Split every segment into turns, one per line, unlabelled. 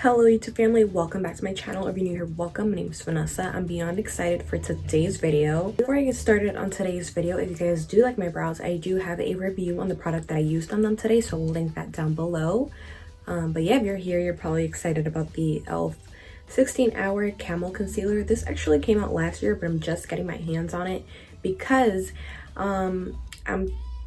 Hello YouTube family, welcome back to my channel. If you're new here, welcome. My name is Vanessa. I'm beyond excited for today's video. Before I get started on today's video, if you guys do like my brows, I do have a review on the product that I used on them today, so we'll link that down below. But yeah, if you're here, you're probably excited about the e.l.f. 16-hour Camo Concealer. This actually came out last year, but I'm just getting my hands on it because I'm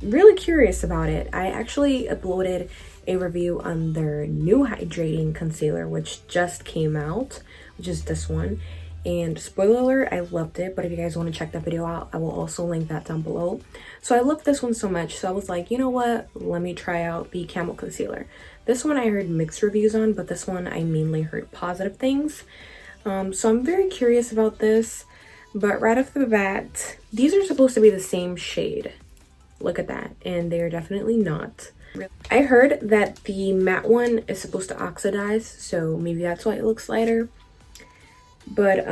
really curious about it. I actually uploaded a review on their new hydrating concealer, which just came out, which is this one. And spoiler alert, I loved it, but if you guys want to check that video out, I will also link that down below. So I loved this one so much, so I was like, you know what, let me try out the Camo Concealer. This one I heard mixed reviews on, but this one I mainly heard positive things. So I'm very curious about this, but right off the bat, these are supposed to be the same shade. Look at that, and they're definitely not. I heard that the matte one is supposed to oxidize, so maybe that's why it looks lighter. But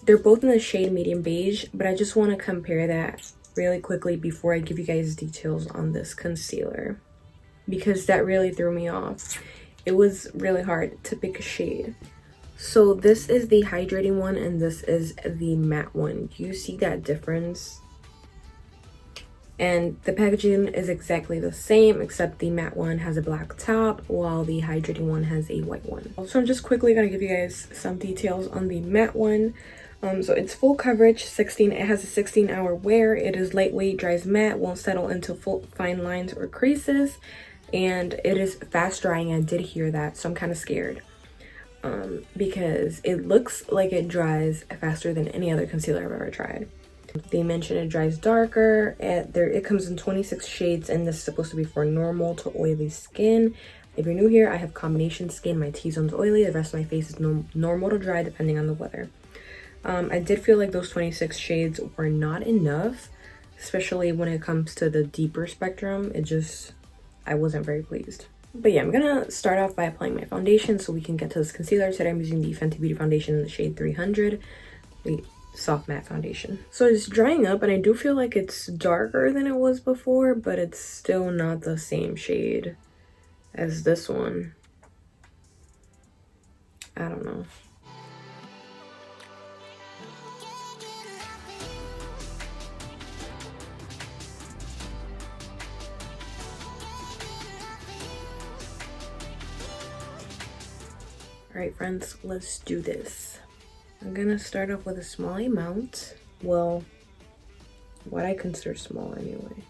they're both in the shade medium beige, but I just want to compare that really quickly before I give you guys details on this concealer, because that really threw me off. It was really hard to pick a shade. So this is the hydrating one and this is the matte one. Do you see that difference? And the packaging is exactly the same, except the matte one has a black top while the hydrating one has a white one. So I'm just quickly gonna give you guys some details on the matte one. So it's full coverage, it has a 16-hour wear. It is lightweight, dries matte, won't settle into fine lines or creases, and it is fast drying. I did hear that, so I'm kind of scared because it looks like it dries faster than any other concealer I've ever tried. They mention it dries darker. It comes in 26 shades, and this is supposed to be for normal to oily skin. If you're new here, I have combination skin. My T-zone's oily, the rest of my face is normal to dry depending on the weather. I did feel like those 26 shades were not enough, especially when it comes to the deeper spectrum. I wasn't very pleased. But yeah, I'm gonna start off by applying my foundation so we can get to this concealer. Today I'm using the Fenty Beauty foundation in the shade 300. Soft matte foundation. So it's drying up, and I do feel like it's darker than it was before, but it's still not the same shade as this one. I don't know. All right, friends, let's do this. I'm gonna start off with a small amount. Well, what I consider small anyway.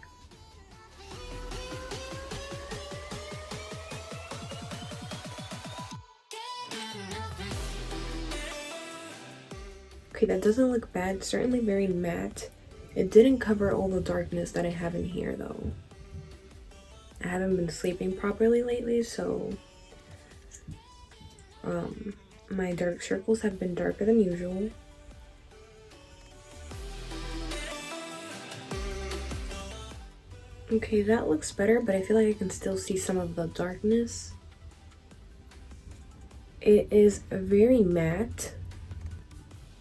Okay, that doesn't look bad. Certainly very matte. It didn't cover all the darkness that I have in here though. I haven't been sleeping properly lately, so my dark circles have been darker than usual. Okay, that looks better, but I feel like I can still see some of the darkness. It is very matte.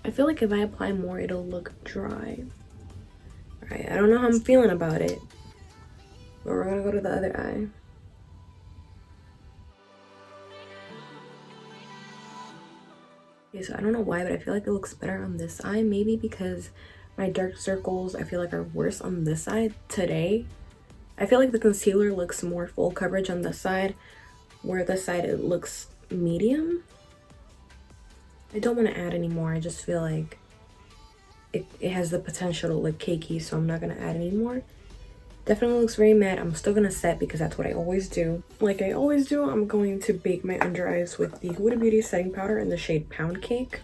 I feel like if I apply more, it'll look dry. Alright, I don't know how I'm feeling about it, but we're gonna go to the other eye. Okay, so I don't know why, but I feel like it looks better on this eye. Maybe because my dark circles, I feel like, are worse on this side today. I feel like the concealer looks more full coverage on this side, where this side it looks medium. I don't want to add any more. I just feel like it has the potential to look cakey, so I'm not going to add any more. Definitely looks very matte. I'm still gonna set because that's what I always do. Like I always do, I'm going to bake my under eyes with the Huda Beauty setting powder in the shade Pound Cake.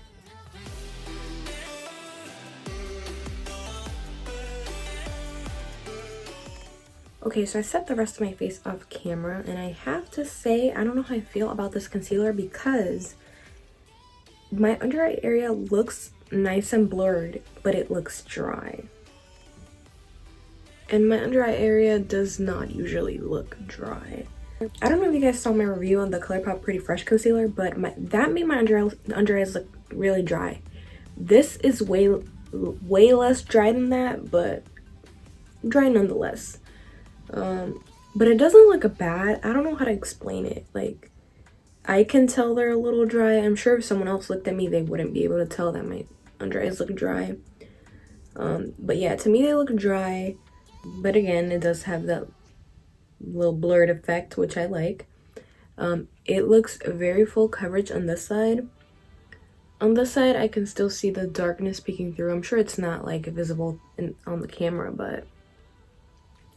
Okay, so I set the rest of my face off camera, and I have to say, I don't know how I feel about this concealer because my under eye area looks nice and blurred, but it looks dry. And my under eye area does not usually look dry. I don't know if you guys saw my review on the ColourPop Pretty Fresh concealer, but that made my under eyes look really dry. This is way less dry than that, but dry nonetheless. But it doesn't look bad. I don't know how to explain it. Like, I can tell they're a little dry. I'm sure if someone else looked at me, they wouldn't be able to tell that my under eyes look dry. But yeah, to me they look dry. But again, it does have that little blurred effect, which I like. It looks very full coverage on this side. On this side, I can still see the darkness peeking through. I'm sure it's not like visible on the camera, but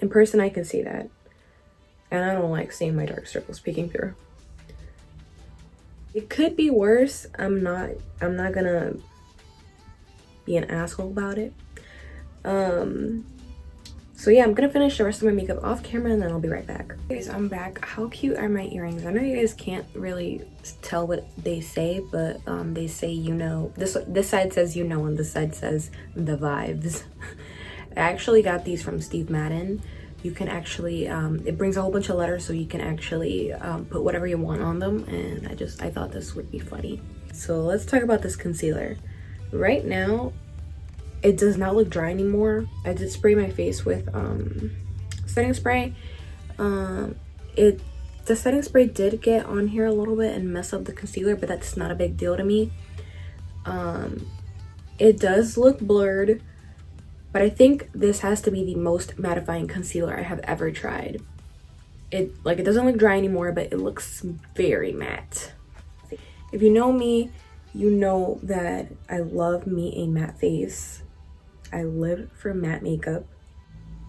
in person I can see that. And I don't like seeing my dark circles peeking through. It could be worse. I'm not gonna be an asshole about it. So yeah, I'm gonna finish the rest of my makeup off camera and then I'll be right back. Guys, I'm back. How cute are my earrings? I know you guys can't really tell what they say, but they say, you know, this side says you know and this side says the vibes. I actually got these from Steve Madden. You can actually it brings a whole bunch of letters, so you can actually put whatever you want on them, and I thought this would be funny. So let's talk about this concealer. Right now it does not look dry anymore. I did spray my face with setting spray. The setting spray did get on here a little bit and mess up the concealer, but that's not a big deal to me. It does look blurred, but I think this has to be the most mattifying concealer I have ever tried. It doesn't look dry anymore, but it looks very matte. If you know me, you know that I love me a matte face. I live for matte makeup,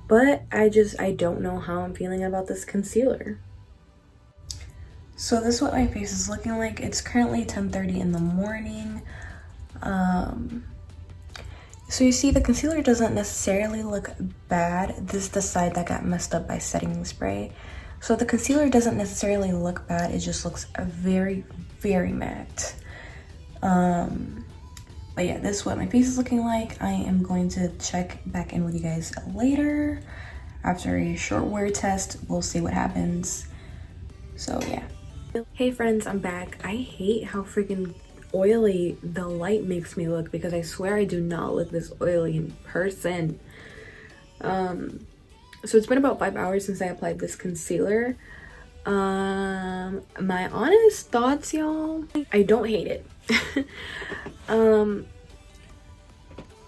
but I don't know how I'm feeling about this concealer. So this is what my face is looking like. It's currently 10:30 in the morning. So you see the concealer doesn't necessarily look bad. This is the side that got messed up by setting spray. So the concealer doesn't necessarily look bad. It just looks very, very matte. But yeah, this is what my face is looking like. I am going to check back in with you guys later. After a short wear test, we'll see what happens. So yeah. Hey friends, I'm back. I hate how freaking oily the light makes me look, because I swear I do not look this oily in person. So it's been about 5 hours since I applied this concealer. My honest thoughts, y'all, I don't hate it.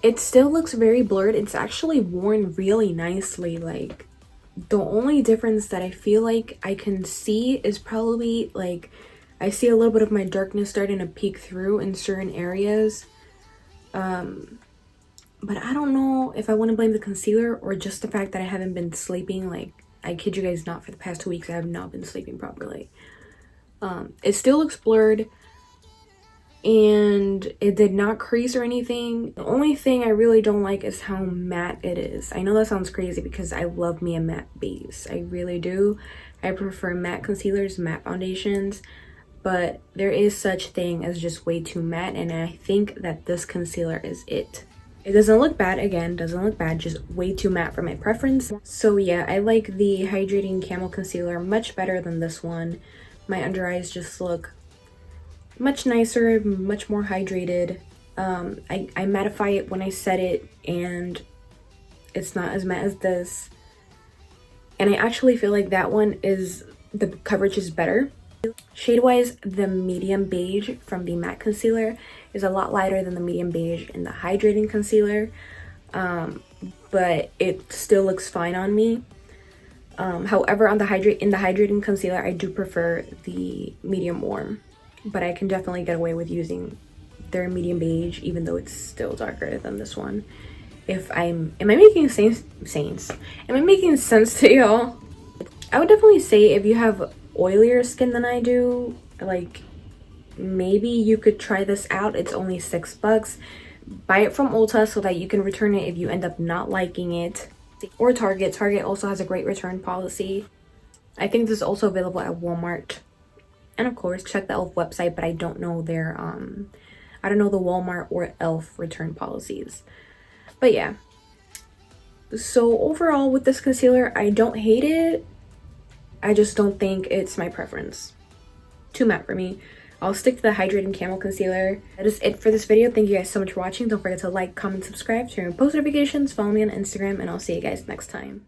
It still looks very blurred. It's actually worn really nicely. Like, the only difference that I feel like I can see is probably like I see a little bit of my darkness starting to peek through in certain areas. But I don't know if I want to blame the concealer or just the fact that I haven't been sleeping. Like, I kid you guys not, for the past 2 weeks I have not been sleeping properly. It still looks blurred, and it did not crease or anything. The only thing I really don't like is how matte it is. I know that sounds crazy because I love me a matte base. I really do. I prefer matte concealers, matte foundations, but there is such thing as just way too matte, and I think that this concealer is it. It doesn't look bad, again, doesn't look bad, just way too matte for my preference. So yeah, I like the Hydrating Camo Concealer much better than this one. My under eyes just look much nicer, much more hydrated. I mattify it when I set it, and it's not as matte as this. And I actually feel like that one is, the coverage is better. Shade-wise, the medium beige from the matte concealer is a lot lighter than the medium beige in the hydrating concealer, but it still looks fine on me. However, in the hydrating concealer, I do prefer the medium warm, but I can definitely get away with using their medium beige, even though it's still darker than this one. Am I making sense? Am I making sense to y'all? I would definitely say if you have oilier skin than I do, like, maybe you could try this out. It's only $6. Buy it from Ulta so that you can return it if you end up not liking it, or Target. Target also has a great return policy. I think this is also available at Walmart, and of course check the elf website, but I don't know their I don't know the Walmart or elf return policies. But yeah, so overall with this concealer, I don't hate it. I just don't think it's my preference. Too matte for me. I'll stick to the Hydrating Camo Concealer. That is it for this video. Thank you guys so much for watching. Don't forget to like, comment, subscribe, turn on post notifications, follow me on Instagram, and I'll see you guys next time.